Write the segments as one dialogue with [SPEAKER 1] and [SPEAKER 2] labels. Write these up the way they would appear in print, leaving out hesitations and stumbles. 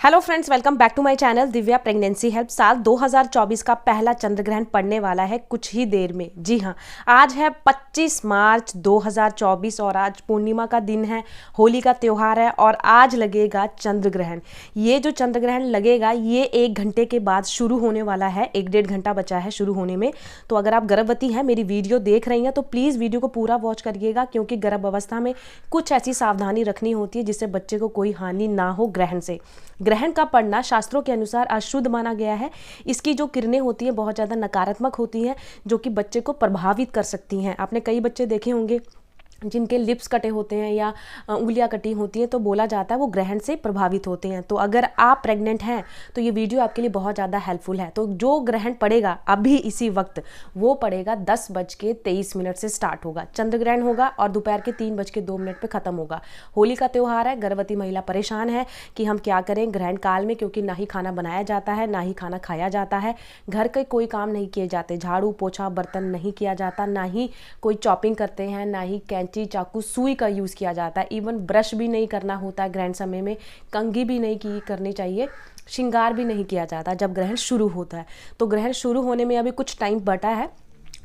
[SPEAKER 1] Hello friends, welcome back to my channel Divya pregnancy help. साल 2024 का पहला चंद्र ग्रहण पड़ने वाला है कुछ ही देर में। जी हाँ, आज है 25 मार्च 2024 और आज पूर्णिमा का दिन है, होली का त्यौहार है और आज लगेगा चंद्र ग्रहण। ये जो चंद्र ग्रहण लगेगा ये 1 घंटे के बाद शुरू होने वाला है। 1-1.5 घंटा बचा है शुरू होने में। तो अगर आप गर्भवती हैं, मेरी वीडियो देख रही हैं तो प्लीज़ वीडियो को पूरा वॉच करिएगा, क्योंकि गर्भ अवस्था में कुछ ऐसी सावधानी रखनी होती है जिससे बच्चे को कोई हानि ना हो ग्रहण से। ग्रहण का पड़ना शास्त्रों के अनुसार अशुद्ध माना गया है। इसकी जो किरणें होती हैं बहुत ज़्यादा नकारात्मक होती हैं, जो कि बच्चे को प्रभावित कर सकती हैं। आपने कई बच्चे देखे होंगे जिनके लिप्स कटे होते हैं या उंगलियां कटी होती हैं, तो बोला जाता है वो ग्रहण से प्रभावित होते हैं। तो अगर आप प्रेग्नेंट हैं तो ये वीडियो आपके लिए बहुत ज़्यादा हेल्पफुल है। तो जो ग्रहण पड़ेगा अभी इसी वक्त, वो पड़ेगा 10:23 से स्टार्ट होगा। चंद्र ग्रहण होगा और दोपहर के 3:02 पे ख़त्म होगा। होली का त्यौहार है। गर्भवती महिला परेशान है कि हम क्या करें ग्रहण काल में, क्योंकि ना ही खाना बनाया जाता है ना ही खाना खाया जाता है। घर के कोई काम नहीं किए जाते, झाड़ू पोछा बर्तन नहीं किया जाता, ना ही कोई चॉपिंग करते हैं, ना ही चाकू सुई का यूज़ किया जाता है। इवन ब्रश भी नहीं करना होता है ग्रहण समय में, कंघी भी नहीं करनी चाहिए, श्रृंगार भी नहीं किया जाता जब ग्रहण शुरू होता है। तो ग्रहण शुरू होने में अभी कुछ टाइम बचा है,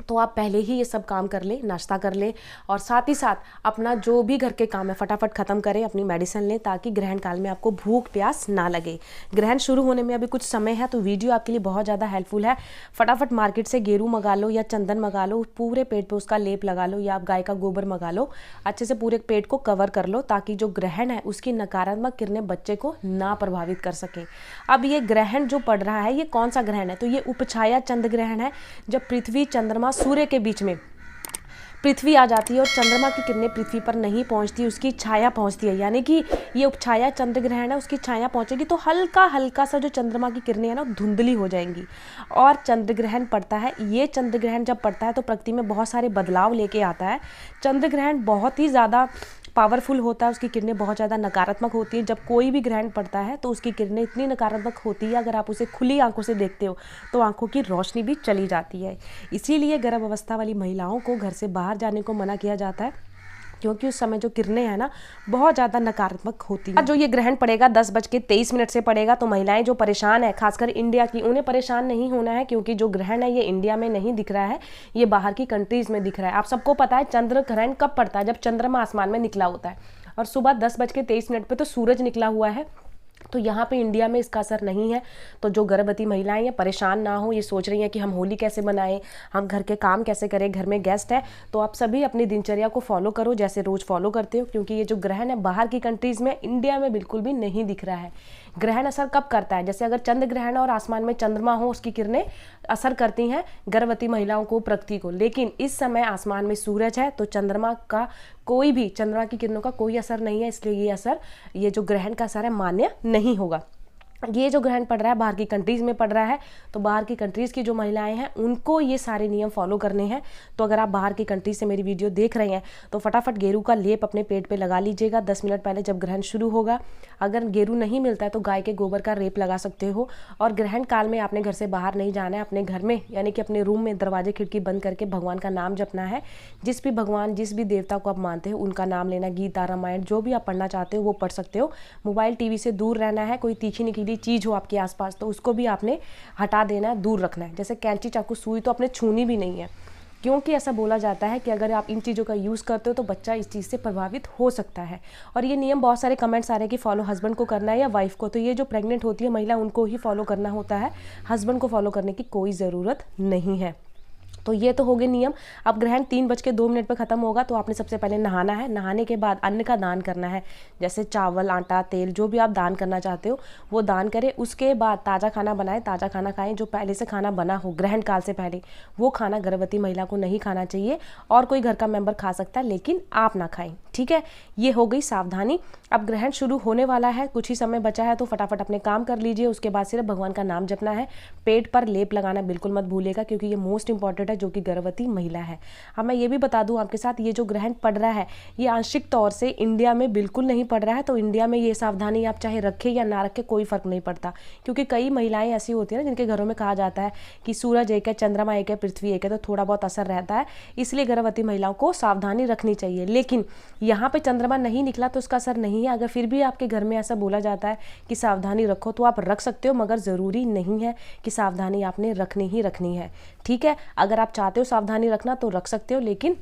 [SPEAKER 1] तो आप पहले ही ये सब काम कर लें, नाश्ता कर लें और साथ ही साथ अपना जो भी घर के काम है फटाफट ख़त्म करें, अपनी मेडिसिन लें, ताकि ग्रहण काल में आपको भूख प्यास ना लगे। ग्रहण शुरू होने में अभी कुछ समय है, तो वीडियो आपके लिए बहुत ज़्यादा हेल्पफुल है। फटाफट मार्केट से गेरू मंगा लो या चंदन मंगा लो, पूरे पेट पर उसका लेप लगा लो, या आप गाय का गोबर मंगा लो, अच्छे से पूरे पेट को कवर कर लो, ताकि जो ग्रहण है उसकी नकारात्मक किरणें बच्चे को ना प्रभावित कर सकें। अब ये ग्रहण जो पड़ रहा है ये कौन सा ग्रहण है? तो ये उपछाया चंद्र ग्रहण है। जब पृथ्वी चंद्रमा सूर्य के बीच में पृथ्वी आ जाती है और चंद्रमा की किरणें पृथ्वी पर नहीं पहुंचती, उसकी छाया पहुंचती है, यानी कि ये उपछाया चंद्र ग्रहण है, उसकी छाया पहुंचेगी तो हल्का हल्का सा जो चंद्रमा की किरणें हैं ना धुंधली हो जाएंगी और चंद्र ग्रहण पड़ता है। ये चंद्र ग्रहण जब पड़ता है तो प्रकृति में बहुत सारे बदलाव लेके आता है। चंद्र ग्रहण बहुत ही ज़्यादा पावरफुल होता है, उसकी किरणें बहुत ज़्यादा नकारात्मक होती हैं। जब कोई भी ग्रहण पड़ता है तो उसकी किरणें इतनी नकारात्मक होती है, अगर आप उसे खुली आंखों से देखते हो तो आंखों की रोशनी भी चली जाती है। इसीलिए गर्भ अवस्था वाली महिलाओं को घर से बाहर जाने को मना किया जाता है, क्योंकि उस समय जो किरणें हैं ना बहुत ज़्यादा नकारात्मक होती हैं। जो ये ग्रहण पड़ेगा 10:23 से पड़ेगा, तो महिलाएं जो परेशान है खासकर इंडिया की, उन्हें परेशान नहीं होना है, क्योंकि जो ग्रहण है ये इंडिया में नहीं दिख रहा है, ये बाहर की कंट्रीज़ में दिख रहा है। आप सबको पता है चंद्र ग्रहण कब पड़ता है? जब चंद्रमा आसमान में निकला होता है और सुबह 10:23 पे तो सूरज निकला हुआ है। तो यहाँ पे इंडिया में इसका असर नहीं है। तो जो गर्भवती महिलाएं हैं परेशान ना हो, ये सोच रही हैं कि हम होली कैसे मनाएं, हम घर के काम कैसे करें, घर में गेस्ट है, तो आप सभी अपनी दिनचर्या को फॉलो करो जैसे रोज़ फॉलो करते हो, क्योंकि ये जो ग्रहण है बाहर की कंट्रीज़ में, इंडिया में बिल्कुल भी नहीं दिख रहा है। ग्रहण असर कब करता है? जैसे अगर चंद्र ग्रहण और आसमान में चंद्रमा हो, उसकी किरणें असर करती हैं गर्भवती महिलाओं को, प्रकृति को। लेकिन इस समय आसमान में सूरज है तो चंद्रमा की किरणों का कोई असर नहीं है, इसलिए ये जो ग्रहण का असर है मान्य नहीं होगा। ये जो ग्रहण पड़ रहा है बाहर की कंट्रीज़ में पड़ रहा है, तो बाहर की कंट्रीज़ की जो महिलाएं हैं उनको ये सारे नियम फॉलो करने हैं। तो अगर आप बाहर की कंट्री से मेरी वीडियो देख रहे हैं तो फटाफट गेरू का लेप अपने पेट पे लगा लीजिएगा 10 मिनट पहले जब ग्रहण शुरू होगा। अगर गेरू नहीं मिलता है तो गाय के गोबर का लेप लगा सकते हो। और ग्रहण काल में आपने घर से बाहर नहीं जाना है, अपने घर में यानी कि अपने रूम में दरवाजे खिड़की बंद करके भगवान का नाम जपना है। जिस भी भगवान जिस भी देवता को आप मानते हो उनका नाम लेना, गीता रामायण जो भी आप पढ़ना चाहते हो वो पढ़ सकते हो। मोबाइल टीवी से दूर रहना है। कोई तीखी निकीली चीज़ हो आपके आसपास तो उसको भी आपने हटा देना है, दूर रखना है। जैसे कैंची चाकू सुई तो आपने छूनी भी नहीं है, क्योंकि ऐसा बोला जाता है कि अगर आप इन चीज़ों का यूज़ करते हो तो बच्चा इस चीज़ से प्रभावित हो सकता है। और ये नियम बहुत सारे कमेंट्स आ रहे हैं कि फॉलो हस्बैंड को करना है या वाइफ को, तो ये जो प्रेग्नेंट होती है महिला उनको ही फॉलो करना होता है, हस्बैंड को फॉलो करने की कोई ज़रूरत नहीं है। तो ये तो हो गए नियम। अब ग्रहण 3:02 पर ख़त्म होगा, तो आपने सबसे पहले नहाना है। नहाने के बाद अन्न का दान करना है, जैसे चावल आटा तेल जो भी आप दान करना चाहते हो वो दान करें। उसके बाद ताज़ा खाना बनाएं, ताज़ा खाना खाएं। जो पहले से खाना बना हो ग्रहण काल से पहले वो खाना गर्भवती महिला को नहीं खाना चाहिए, और कोई घर का मेंबर खा सकता है लेकिन आप ना खाएं, ठीक है? ये हो गई सावधानी। अब ग्रहण शुरू होने वाला है, कुछ ही समय बचा है, तो फटाफट अपने काम कर लीजिए। उसके बाद सिर्फ भगवान का नाम जपना है। पेट पर लेप लगाना बिल्कुल मत भूलिएगा, क्योंकि ये मोस्ट इंपॉर्टेंट है। जो कि गर्भवती महिला है। हाँ, मैं ये भी बता दूं आपके साथ, ये जो ग्रहण पड़ रहा है ये आंशिक तौर से इंडिया में बिल्कुल नहीं पड़ रहा है। तो इंडिया में ये सावधानी आप चाहे रखें या ना रखें कोई फर्क नहीं पड़ता, क्योंकि कई महिलाएं ऐसी होती है ना जिनके घरों में कहा जाता है कि सूरज एक है, चंद्रमा एक है, पृथ्वी एक है, तो थोड़ा बहुत असर रहता है। इसलिए गर्भवती महिलाओं को सावधानी रखनी चाहिए। लेकिन यहाँ पे चंद्रमा नहीं निकला तो उसका असर नहीं है। अगर फिर भी आपके घर में ऐसा बोला जाता है कि सावधानी रखो तो आप रख सकते हो, मगर ज़रूरी नहीं है कि सावधानी आपने रखनी ही रखनी है। ठीक है, अगर आप चाहते हो सावधानी रखना तो रख सकते हो, लेकिन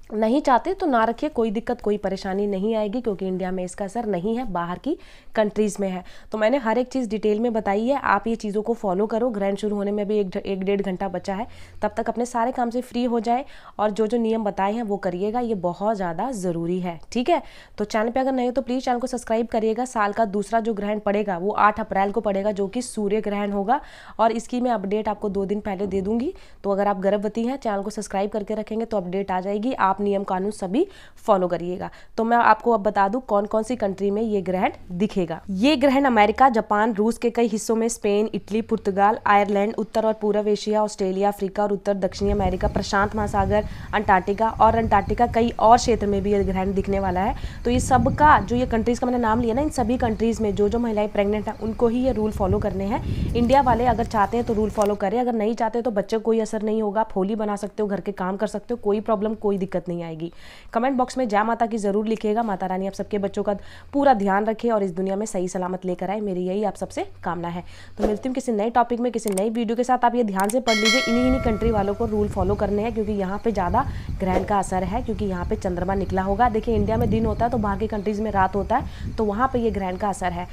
[SPEAKER 1] नहीं चाहते तो ना रखिए, कोई दिक्कत कोई परेशानी नहीं आएगी, क्योंकि इंडिया में इसका असर नहीं है, बाहर की कंट्रीज़ में है। तो मैंने हर एक चीज़ डिटेल में बताई है, आप ये चीज़ों को फॉलो करो। ग्रहण शुरू होने में भी एक डेढ़ घंटा बचा है, तब तक अपने सारे काम से फ्री हो जाए और जो जो नियम बताए हैं वो करिएगा, ये बहुत ज़्यादा ज़रूरी है। ठीक है, तो चैनल पर अगर नहीं हो तो प्लीज़ चैनल को सब्सक्राइब करिएगा। साल का दूसरा जो ग्रहण पड़ेगा वो 8 अप्रैल को पड़ेगा, जो कि सूर्य ग्रहण होगा, और इसकी मैं अपडेट आपको 2 दिन पहले दे दूंगी। तो अगर आप गर्भवती हैं, चैनल को सब्सक्राइब करके रखेंगे तो अपडेट आ जाएगी। आप नियम कानून सभी फॉलो करिएगा। तो मैं आपको अब बता दूं कौन कौन सी कंट्री में ये ग्रहण दिखेगा। ये ग्रहण अमेरिका, जापान, रूस के कई हिस्सों में, स्पेन, इटली, पुर्तगाल, आयरलैंड, उत्तर और पूर्व एशिया, ऑस्ट्रेलिया, अफ्रीका और उत्तर दक्षिणी अमेरिका, प्रशांत महासागर, अंटार्कटिका और अंटार्कटिका कई और क्षेत्र में भी ये ग्रहण दिखने वाला है। तो ये सबका जो ये कंट्रीज का मैंने नाम लिया ना, इन सभी कंट्रीज में जो जो महिलाएं प्रेग्नेंट हैं उनको ही ये रूल फॉलो करने हैं। इंडिया वाले अगर चाहते हैं तो रूल फॉलो करें, अगर नहीं चाहते तो बच्चे को कोई असर नहीं होगा। आप होली बना सकते हो, घर के काम कर सकते हो, कोई प्रॉब्लम कोई दिक्कत नहीं आएगी। कमेंट बॉक्स में जय माता की जरूर लिखिएगा। माता रानी आप सबके बच्चों का पूरा ध्यान रखे और इस दुनिया में सही सलामत लेकर आए, मेरी यही आप सबसे कामना है। तो मिलती हूँ किसी नए टॉपिक में, किसी नई वीडियो के साथ। आप ये ध्यान से पढ़ लीजिए, इन्हीं कंट्री वालों को रूल फॉलो करने हैं, क्योंकि यहाँ पे ज़्यादा ग्रहण का असर है, क्योंकि यहाँ पे चंद्रमा निकला होगा। देखिए इंडिया में दिन होता है तो बाहर की कंट्रीज़ में रात होता है, तो वहाँ पर ये ग्रहण का असर है।